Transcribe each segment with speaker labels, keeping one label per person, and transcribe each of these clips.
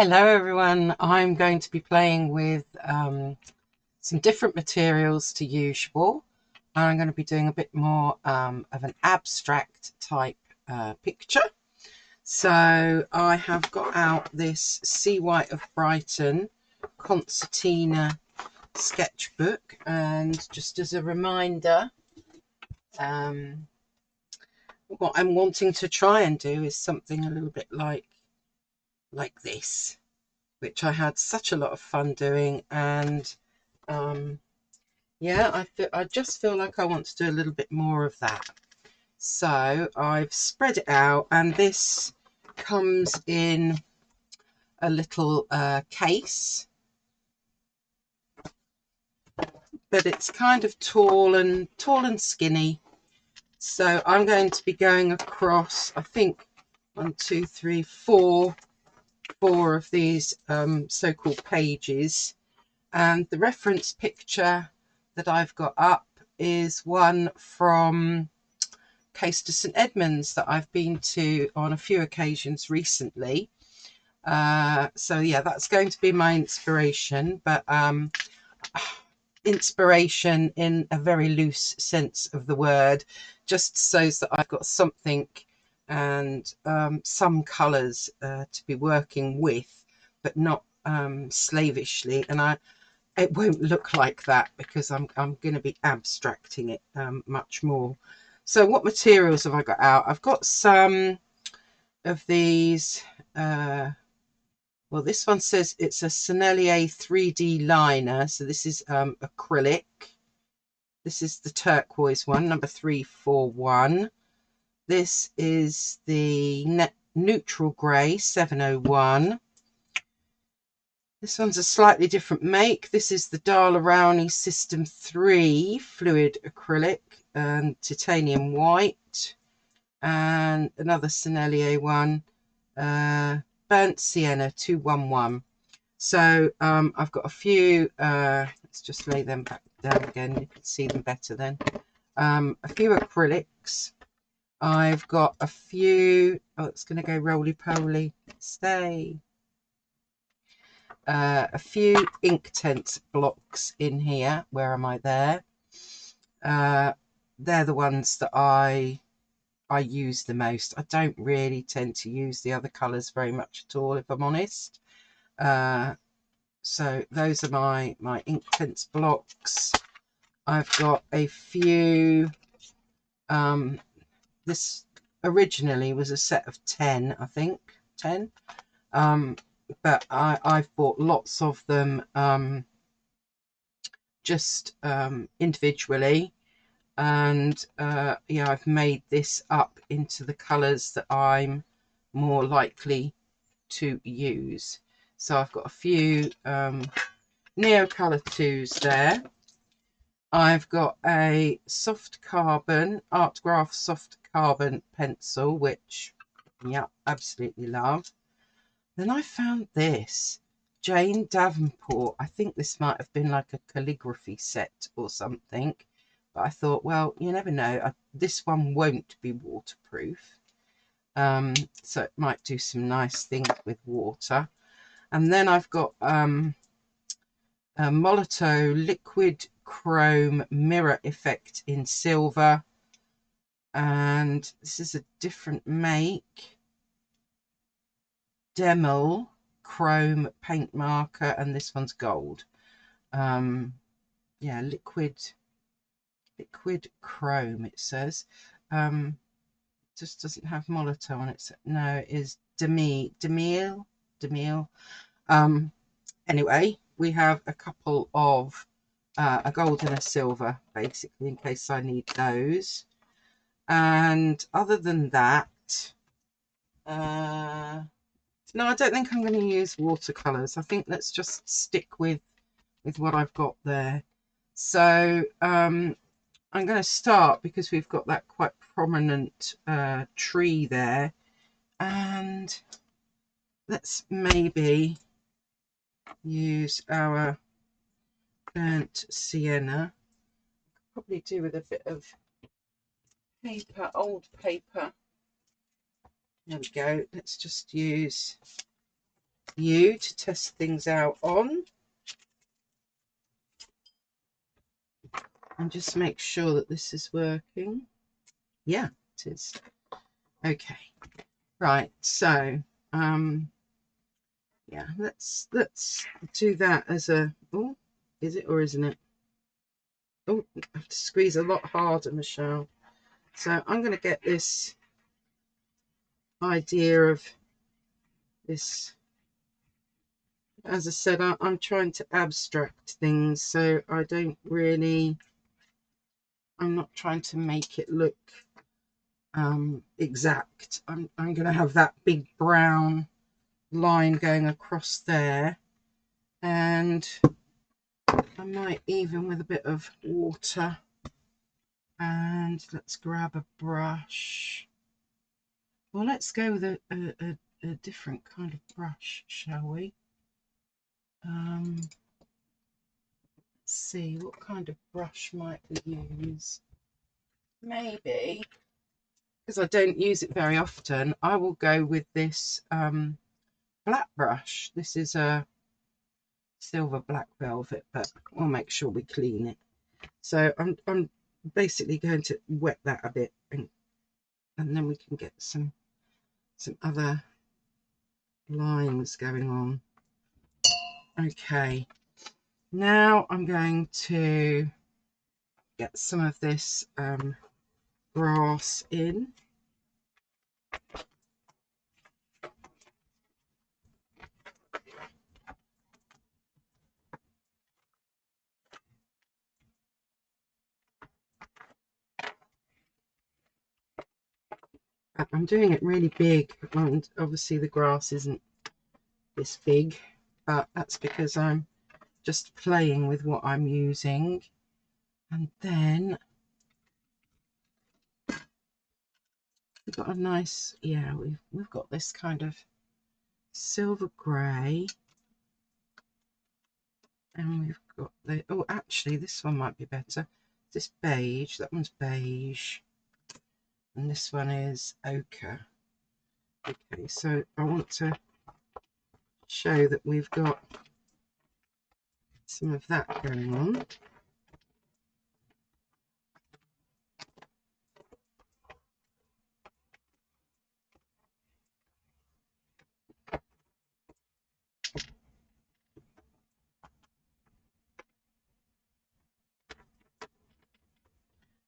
Speaker 1: Hello everyone, I'm going to be playing with some different materials to usual. I'm going to be doing a bit more of an abstract type picture. So I have got out this Sea White of Brighton concertina sketchbook, and just as a reminder, um, what I'm wanting to try and do is something a little bit like this, which I had such a lot of fun doing. And yeah, I just feel like I want to do a little bit more of that. So I've spread it out, and this comes in a little case, but it's kind of tall and skinny. So I'm going to be going across, I think, one, two, three, four of these so-called pages. And the reference picture that I've got up is one from Caister St Edmunds that I've been to on a few occasions recently. So yeah, that's going to be my inspiration, but inspiration in a very loose sense of the word, just so that I've got something and some colours to be working with, but not slavishly. And it won't look like that because I'm going to be abstracting it much more. So what materials have I got out? I've got some of these. Well, this one says it's a Sennelier 3D liner. So this is acrylic. This is the turquoise one, number 341. This is the neutral grey 701. This one's a slightly different make. This is the Daler-Rowney System 3 fluid acrylic and titanium white. And another Sennelier one, burnt sienna 211. So I've got a few, let's just lay them back down again, you can see them better then. A few acrylics. I've got a few, oh, it's going to go roly-poly, stay. A few Inktense blocks in here. Where am I there? They're the ones that I use the most. I don't really tend to use the other colours very much at all, if I'm honest. So those are my Inktense blocks. I've got a few, this originally was a set of 10, I think, 10. But I've bought lots of them just individually, and yeah, I've made this up into the colours that I'm more likely to use. So I've got a few Neocolor 2s there. I've got a soft carbon, Artgraph soft carbon pencil, which, yeah, absolutely love. Then I found this Jane Davenport. I think this might have been like a calligraphy set or something, but I thought, well, you never know. This one won't be waterproof, so it might do some nice things with water. And then I've got a Molotow liquid chrome mirror effect in silver, and this is a different make, Demel chrome paint marker, and this one's gold. Yeah, liquid chrome, it says. Just doesn't have Molotow on it. No, it is Demille. Anyway, we have a couple of a gold and a silver, basically, in case I need those. And other than that, no, I don't think I'm going to use watercolors. I think let's just stick with what I've got there. So I'm going to start, because we've got that quite prominent tree there, and let's maybe use our burnt sienna. Probably do with a bit of paper, old paper. There we go. Let's just use you to test things out on, and just make sure that this is working. Yeah, it is. Okay, right, so yeah, let's do that as a, oh, is it or isn't it? Oh, I have to squeeze a lot harder, Michelle. So I'm going to get this idea of this. As I said, I'm trying to abstract things, so I don't really, I'm not trying to make it look exact. I'm going to have that big brown line going across there, and I might even with a bit of water, and let's grab a brush. Well, let's go with a different kind of brush, shall we? Let's see, what kind of brush might we use? Maybe, because I don't use it very often, I will go with this flat brush. This is a silver black velvet, but we'll make sure we clean it. So I'm basically going to wet that a bit, and then we can get some other lines going on. Okay, now I'm going to get some of this grass in. I'm doing it really big, and obviously the grass isn't this big, but that's because I'm just playing with what I'm using. And then we've got a nice, yeah, we've got this kind of silver grey, and we've got the, oh, actually this one might be better. This beige, that one's beige, and this one is ochre. Okay, so I want to show that we've got some of that going on.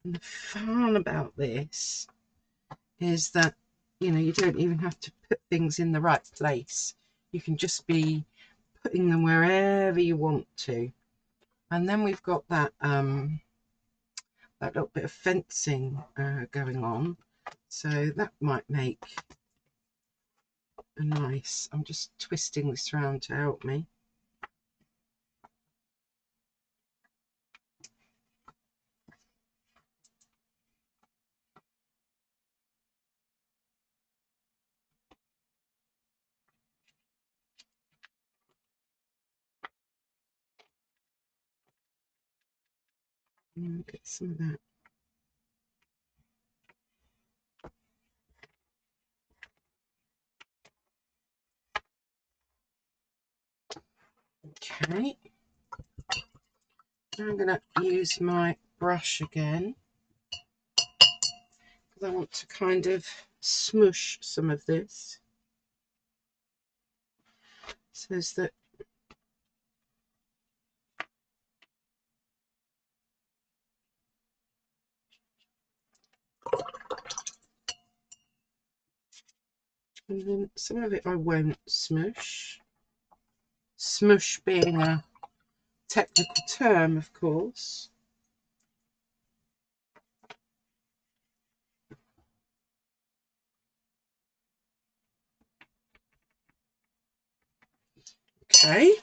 Speaker 1: And the fun about this is that, you know, you don't even have to put things in the right place. You can just be putting them wherever you want to. And then we've got that that little bit of fencing going on, so that might make a nice, I'm just twisting this around to help me. Get some of that. Okay, now I'm going to use my brush again, because I want to kind of smush some of this so that and then some of it I won't smush. Smush being a technical term, of course. Okay.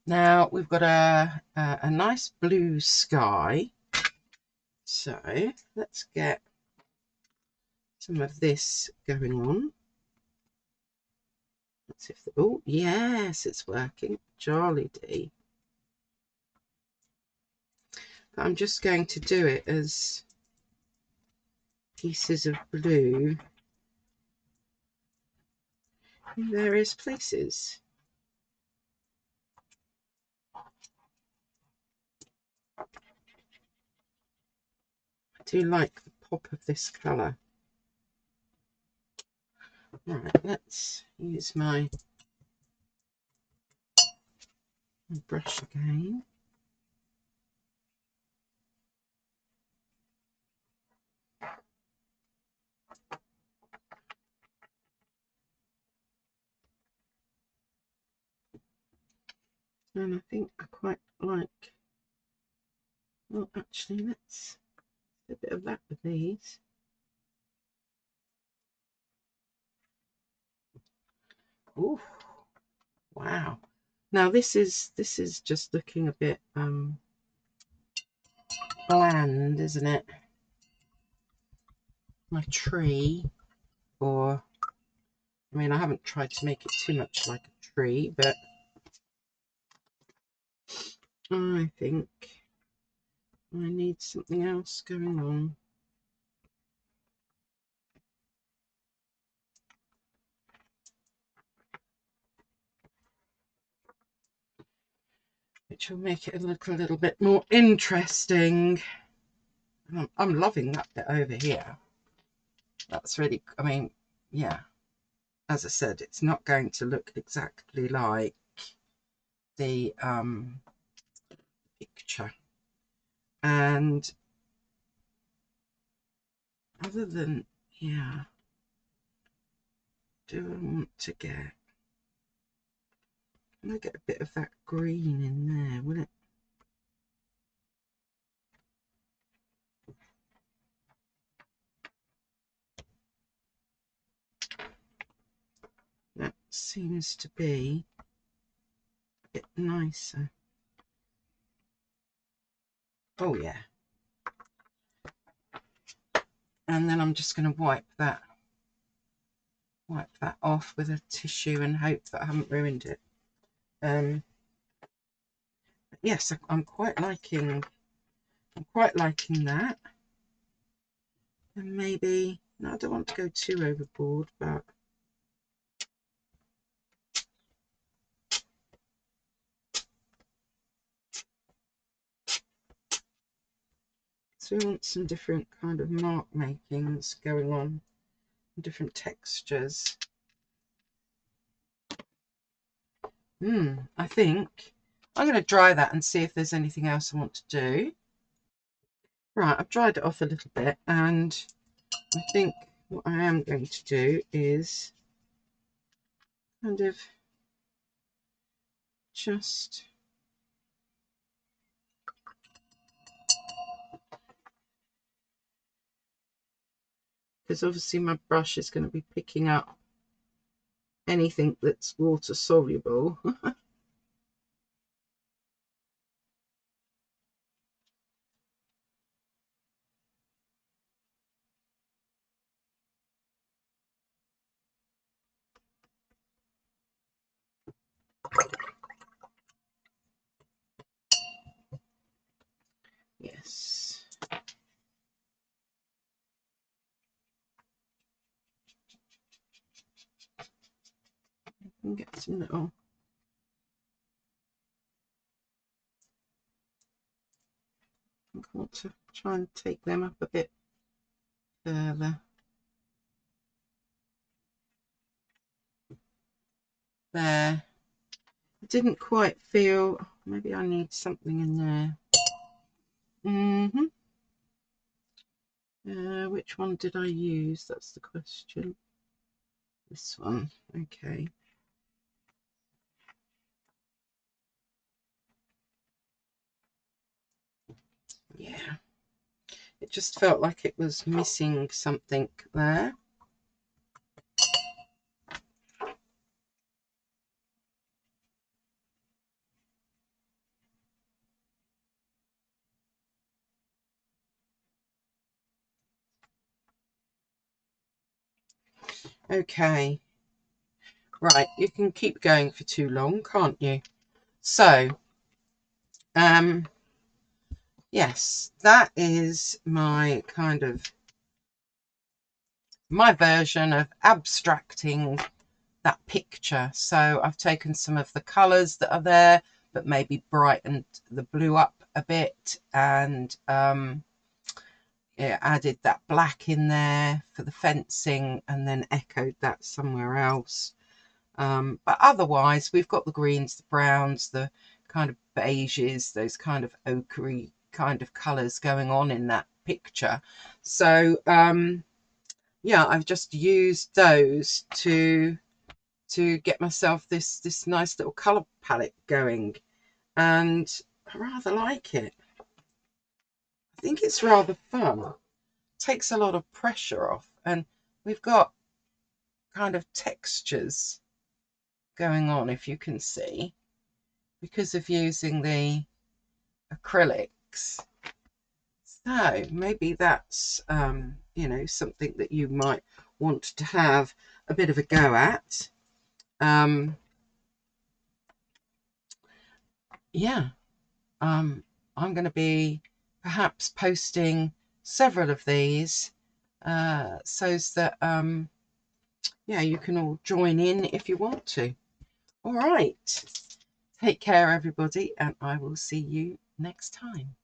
Speaker 1: Now we've got a nice blue sky. So let's get some of this going on. Let's see if the, oh yes, it's working. Jolly D. But I'm just going to do it as pieces of blue in various places. I do like the pop of this colour. Right, let's use my brush again. And I think I quite like, well, actually, let's do a bit of that with these. Oh, wow. Now this is just looking a bit bland, isn't it? My tree, or I mean, I haven't tried to make it too much like a tree, but I think I need something else going on. Which will make it look a little bit more interesting. I'm loving that bit over here. That's really, I mean, yeah, as I said, it's not going to look exactly like the picture. And other than, yeah, do I want to get, I'm going to get a bit of that green in there, will it? That seems to be a bit nicer. Oh yeah. And then I'm just going to wipe that off with a tissue and hope that I haven't ruined it. Yes, I'm quite liking that. And maybe, no, I don't want to go too overboard, but so we want some different kind of mark makings going on, different textures. I think I'm going to dry that and see if there's anything else I want to do. Right, I've dried it off a little bit, and I think what I am going to do is kind of just because obviously my brush is going to be picking up anything that's water soluble. Yes. And get some little I want to try and take them up a bit further. There. I didn't quite feel, maybe I need something in there. Which one did I use? That's the question. This one. Okay. Yeah. It just felt like it was missing something there. Okay. Right, you can keep going for too long, can't you? So, yes, that is my kind of, my version of abstracting that picture. So I've taken some of the colours that are there, but maybe brightened the blue up a bit, and yeah, added that black in there for the fencing, and then echoed that somewhere else. But otherwise, we've got the greens, the browns, the kind of beiges, those kind of ochre kind of colours going on in that picture. So yeah, I've just used those to get myself this nice little colour palette going, and I rather like it. I think it's rather fun. Takes a lot of pressure off, and we've got kind of textures going on, if you can see, because of using the acrylics. So maybe that's you know, something that you might want to have a bit of a go at. Yeah, I'm going to be perhaps posting several of these so that yeah, you can all join in if you want to. All right, take care everybody, and I will see you next time.